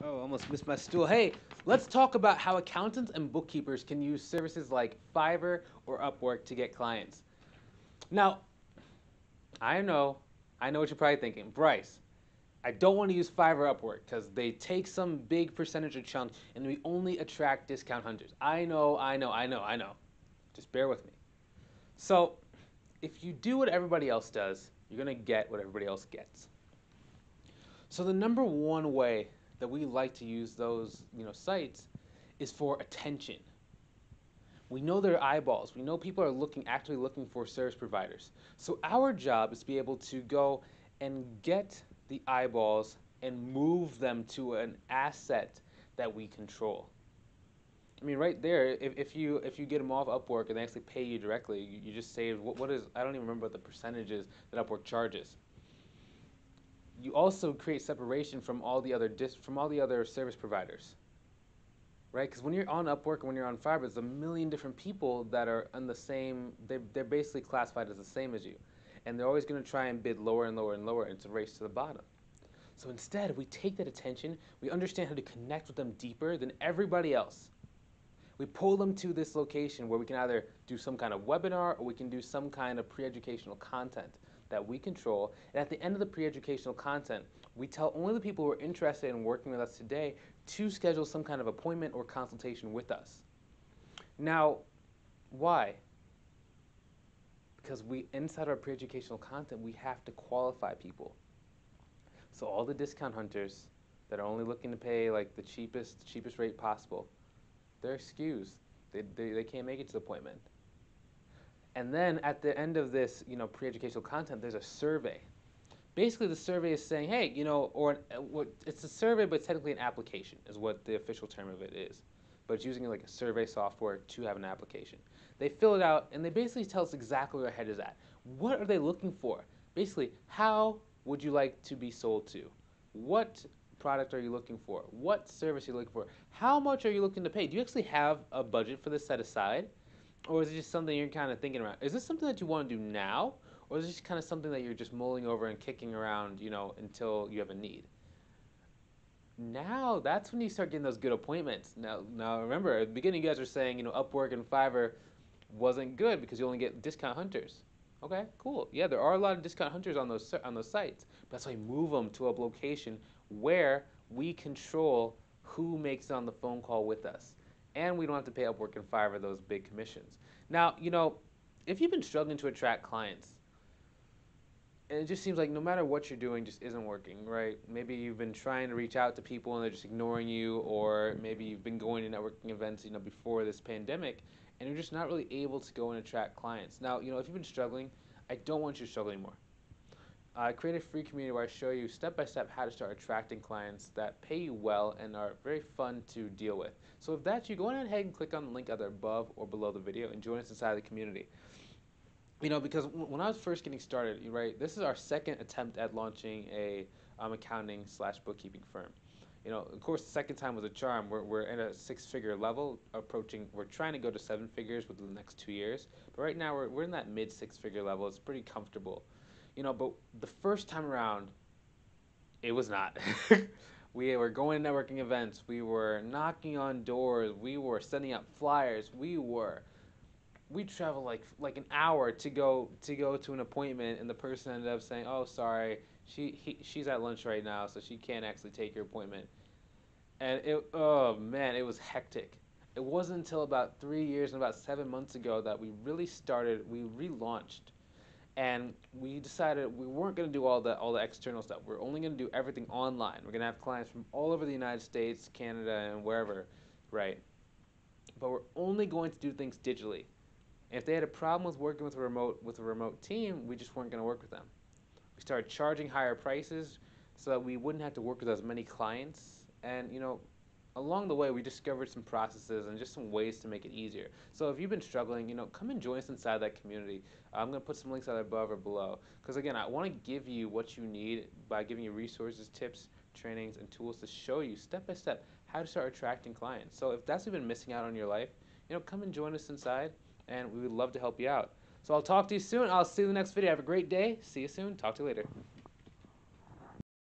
Oh, almost missed my stool. Hey, let's talk about how accountants and bookkeepers can use services like Fiverr or Upwork to get clients. Now, I know, I know what you're probably thinking. Bryce, I don't want to use Fiverr or Upwork because they take some big percentage of chunk and we only attract discount hunters. I know. Just bear with me. So, if you do what everybody else does, you're going to get what everybody else gets. So the number one way that we like to use those, sites is for attention. We know they're eyeballs. We know people are actively looking for service providers. So our job is to be able to go and get the eyeballs and move them to an asset that we control. I mean, right there, if you get them off Upwork and they actually pay you directly, you just save what is I don't even remember what the percentages that Upwork charges. You also create separation from all the other service providers, right? Because when you're on Upwork and when you're on Fiverr, there's a million different people that are on the same. They're basically classified as the same as you, and they're always going to try and bid lower and lower and lower, and it's a race to the bottom. So instead, we take that attention, we understand how to connect with them deeper than everybody else. We pull them to this location where we can either do some kind of webinar or we can do some kind of pre-educational content that we control. And at the end of the pre-educational content, we tell only the people who are interested in working with us today to schedule some kind of appointment or consultation with us. Now, why? Because inside our pre-educational content, we have to qualify people. So all the discount hunters that are only looking to pay like the cheapest rate possible, they're excused. They can't make it to the appointment. And then at the end of this, pre-educational content, there's a survey. Basically, the survey is saying, hey, it's a survey, but it's technically an application, is what the official term of it is. But it's using like a survey software to have an application. They fill it out, and they basically tell us exactly where their head is at. What are they looking for? Basically, how would you like to be sold to? What product are you looking for? What service are you looking for? How much are you looking to pay? Do you actually have a budget for this set aside? Or is it just something you're kind of thinking about? Is this something that you want to do now? Or is it just kind of something that you're just mulling over and kicking around, until you have a need? Now, that's when you start getting those good appointments. Now remember, at the beginning you guys were saying, Upwork and Fiverr wasn't good because you only get discount hunters. Okay, cool. Yeah, there are a lot of discount hunters on those sites. But that's why we move them to a location where we control who makes it on the phone call with us. And we don't have to pay Upwork and Fiverr those big commissions. Now, if you've been struggling to attract clients, and it just seems like no matter what you're doing just isn't working, right? Maybe you've been trying to reach out to people and they're just ignoring you, or maybe you've been going to networking events, before this pandemic, and you're just not really able to go and attract clients. Now, if you've been struggling, I don't want you to struggle anymore. I create a free community where I show you step by step how to start attracting clients that pay you well and are very fun to deal with. So if that's you, go ahead and click on the link either above or below the video and join us inside the community. Because when I was first getting started, right, this is our second attempt at launching a accounting/bookkeeping firm. Of course, the second time was a charm. We're at a six-figure level, we're trying to go to seven figures within the next 2 years. But right now, we're in that mid-six-figure level. It's pretty comfortable. But the first time around, it was not. We were going to networking events. We were knocking on doors. We were sending out flyers. We traveled like an hour to go to an appointment, and the person ended up saying, "Oh, sorry, she's at lunch right now, so she can't actually take your appointment." And oh man, it was hectic. It wasn't until about 3 years and about 7 months ago that we relaunched, and we decided we weren't going to do all the external stuff. We're only going to do everything online. We're going to have clients from all over the United States, Canada, and wherever, right? But we're only going to do things digitally. And if they had a problem with working with a remote team, we just weren't going to work with them. We started charging higher prices so that we wouldn't have to work with as many clients. And along the way, we discovered some processes and just some ways to make it easier. So if you've been struggling, come and join us inside that community. I'm going to put some links either above or below. Because again, I want to give you what you need by giving you resources, tips, trainings, and tools to show you step by step how to start attracting clients. So if that's what you've been missing out on in your life, come and join us inside, and we would love to help you out. So I'll talk to you soon. I'll see you in the next video. Have a great day. See you soon. Talk to you later.